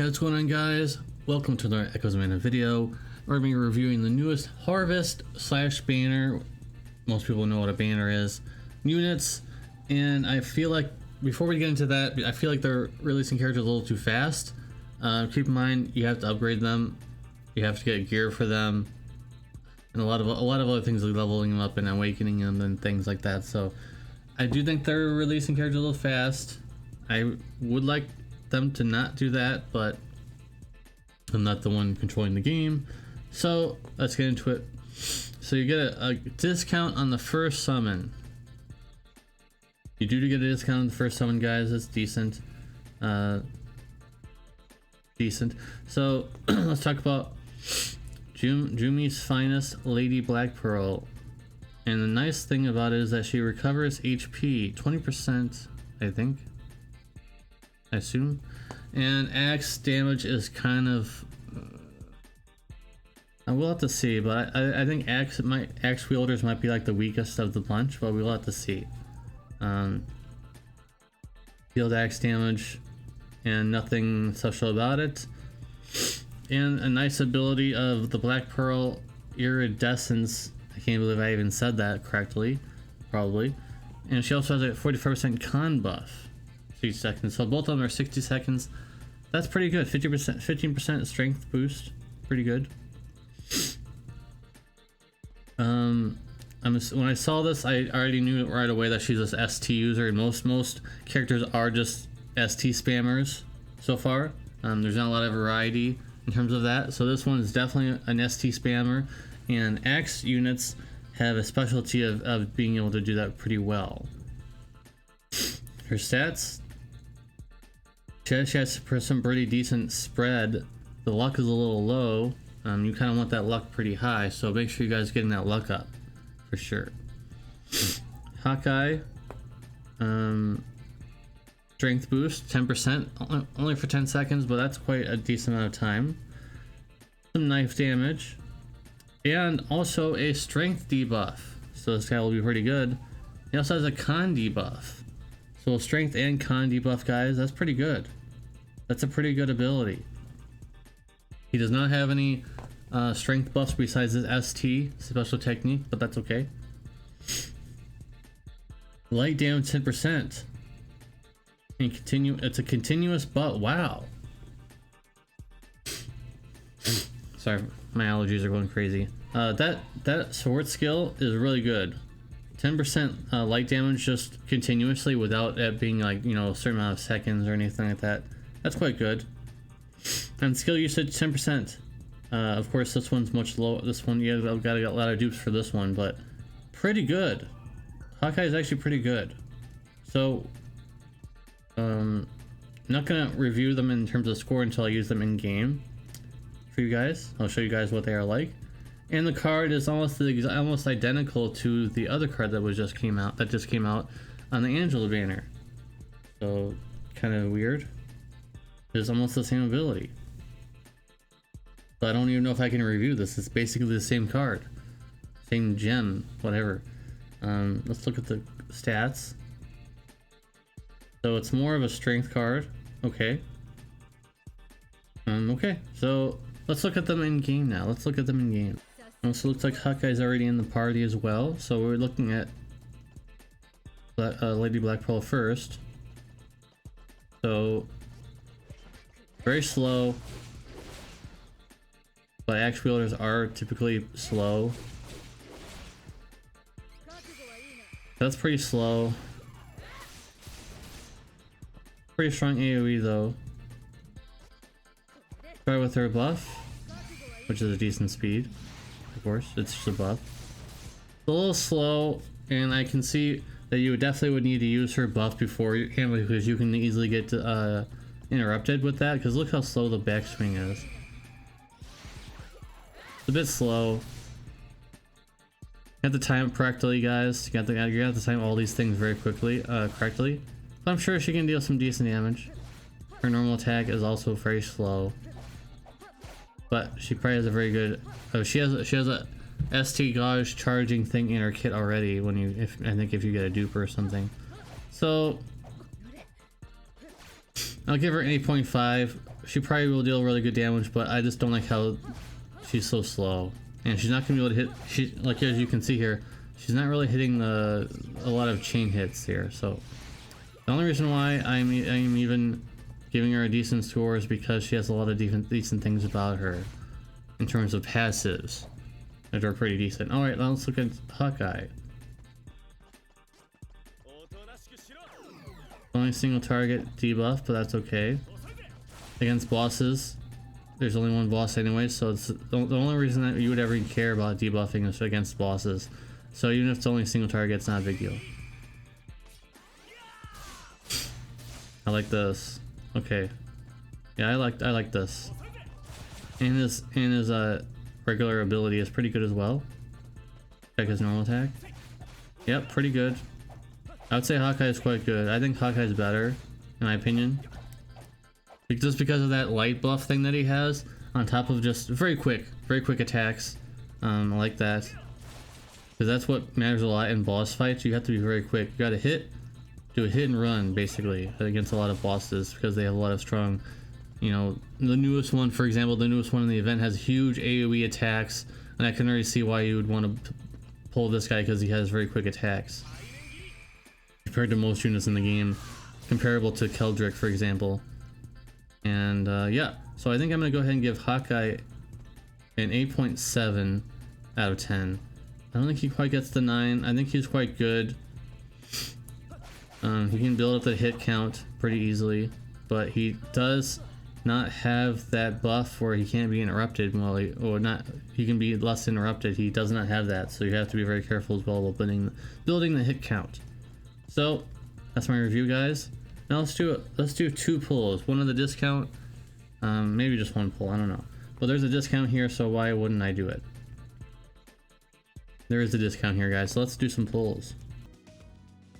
Hey, what's going on, guys? Welcome to the Echoes Mana video. We're going to be reviewing the newest Harvest / banner. Most people know what a banner is. Units, and I feel like before we get into that, I feel like they're releasing characters a little too fast. Keep in mind, you have to upgrade them. You have to get gear for them, and a lot of other things like leveling them up and awakening them and things like that. So I do think they're releasing characters a little fast. I would like them to not do that, but I'm not the one controlling the game, so let's get into it. So you get a discount on the first summon. You do get a discount on the first summon, guys. It's decent. So let's talk about Jumi's finest, Lady Blackpearl. And the nice thing about it is that she recovers HP 20%, I think. I assume. And axe damage is kind of I will have to see, but I think axe wielders might be like the weakest of the bunch, but we'll have to see. Field axe damage and nothing special about it. And a nice ability of the Blackpearl Iridescence. I can't believe I even said that correctly, probably. And she also has a 45% con buff. 60 seconds, so both of them are 60 seconds. That's pretty good. 50%, 15% strength boost, pretty good. When I saw this, I already knew right away that she's a ST user, and most characters are just ST spammers so far. There's not a lot of variety in terms of that, so this one is definitely an ST spammer, and axe units have a specialty of being able to do that pretty well. Her stats. She has some pretty decent spread. The luck is a little low. You kind of want that luck pretty high, so make sure you guys getting that luck up for sure. Hawkeye, strength boost 10%, only for 10 seconds, but that's quite a decent amount of time. Some knife damage, and also a strength debuff. So this guy will be pretty good. He also has a con debuff. So strength and con debuff, guys, that's pretty good. That's a pretty good ability. He does not have any strength buffs besides his ST special technique, but that's okay. Light damage 10%. And it's a continuous buff. Wow. Sorry, my allergies are going crazy. That sword skill is really good. 10% light damage just continuously without it being like, you know, a certain amount of seconds or anything like that. That's quite good. And skill usage 10%. Of course, this one's much lower. This one, yeah, I've got a lot of dupes for this one, but pretty good. Hawkeye is actually pretty good. So, I'm not gonna review them in terms of score until I use them in game for you guys. I'll show you guys what they are like. And the card is almost identical to the other card that just came out on the Angela banner. So kind of weird. It's almost the same ability. But I don't even know if I can review this. It's basically the same card, same gem, whatever. Let's look at the stats. So it's more of a strength card. Okay. Okay. So let's look at them in game now. Let's look at them in game. Also looks like Hawkeye's already in the party as well, so we're looking at Lady Blackpearl first. So very slow, but axe wielders are typically slow. That's pretty slow. Pretty strong AoE though. Try with her buff, which is a decent speed. Of course, it's just a buff. It's a little slow, and I can see that you definitely would need to use her buff before you can, because you can easily get interrupted with that, because look how slow the backswing is. It's a bit slow. You have to time it correctly, guys. You have to time all these things very quickly, correctly. But I'm sure she can deal some decent damage. Her normal attack is also very slow. But she probably has a very good. Oh, she has a ST gauge charging thing in her kit already. I think if you get a dupe or something. So I'll give her 8.5. she probably will deal really good damage, but I just don't like how she's so slow. And she's not gonna be able to hit, like as you can see here, she's not really hitting a lot of chain hits here. So the only reason why I'm even giving her a decent score is because she has a lot of decent things about her in terms of passives that are pretty decent. Alright, now let's look at Hawkeye. Only single target debuff, but that's okay. Against bosses, there's only one boss anyway, so it's the only reason that you would ever care about debuffing is against bosses. So even if it's only a single target, it's not a big deal. I like this. Okay. Yeah, I like this. And his regular ability is pretty good as well. Check his normal attack. Yep, pretty good. I would say Hawkeye is quite good. I think Hawkeye is better, in my opinion. Just because of that light buff thing that he has, on top of just very quick attacks. I like that. Because that's what matters a lot in boss fights. You have to be very quick. You gotta do a hit and run, basically, against a lot of bosses, because they have a lot of strong, you know, the newest one, for example, the newest one in the event has huge AoE attacks, and I can already see why you would want to pull this guy, because he has very quick attacks. Compared to most units in the game, comparable to Keldrick, for example. And yeah, so I think I'm gonna go ahead and give Hawkeye an 8.7 out of 10. I don't think he quite gets the 9. I think he's quite good. He can build up the hit count pretty easily, but he does not have that buff where he can't be interrupted while he can be less interrupted. He does not have that, so you have to be very careful as well while building the hit count. So that's my review, guys. Now let's do 2 pulls. One of the discount, maybe just 1 pull, I don't know. But there's a discount here, so why wouldn't I do it? There is a discount here, guys, so let's do some pulls.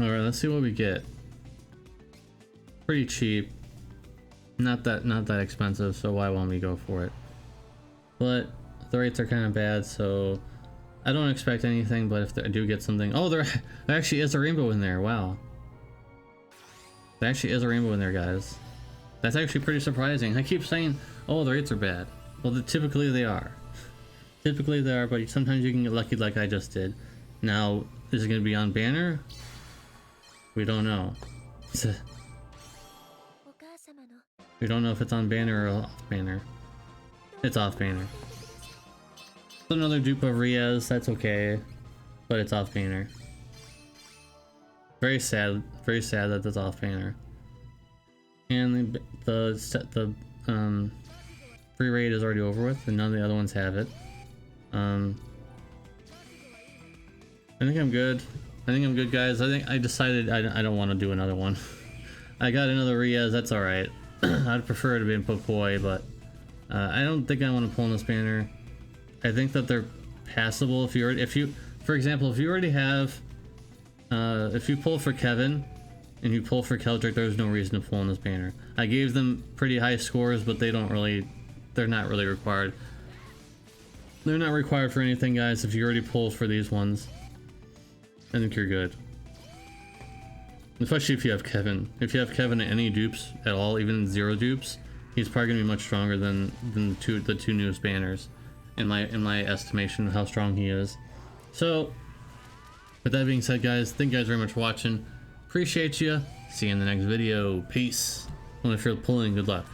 Alright, let's see what we get. Pretty cheap. Not that expensive, so why won't we go for it? But the rates are kind of bad, so I don't expect anything, but if I do get something... Oh, there actually is a rainbow in there, wow. There actually is a rainbow in there, guys. That's actually pretty surprising. I keep saying, oh, the rates are bad. Well, typically they are. Typically they are, but sometimes you can get lucky like I just did. Now, is it going to be on banner? We don't know. We don't know if it's on banner or off banner. It's off banner. Another dupe of Riaz, that's okay. But it's off banner. Very sad that that's off banner. And the free raid is already over with, and none of the other ones have it. I think I'm good. I think I'm good, guys. I decided I don't want to do another one. I got another Riaz, that's alright. I'd prefer it to be in Popoi, but I don't think I want to pull in this banner. I think that they're passable if you, for example, if you already have, if you pull for Kevin and you pull for Keldrick, there's no reason to pull in this banner. I gave them pretty high scores, but they're not really required. They're not required for anything, guys. If you already pull for these ones, I think you're good. Especially if you have Kevin. If you have Kevin at any dupes at all, even 0 dupes, he's probably gonna be much stronger than the two newest banners, in my estimation of how strong he is. So, with that being said, guys, thank you guys very much for watching. Appreciate you. See you in the next video. Peace. Well, if you're pulling, good luck.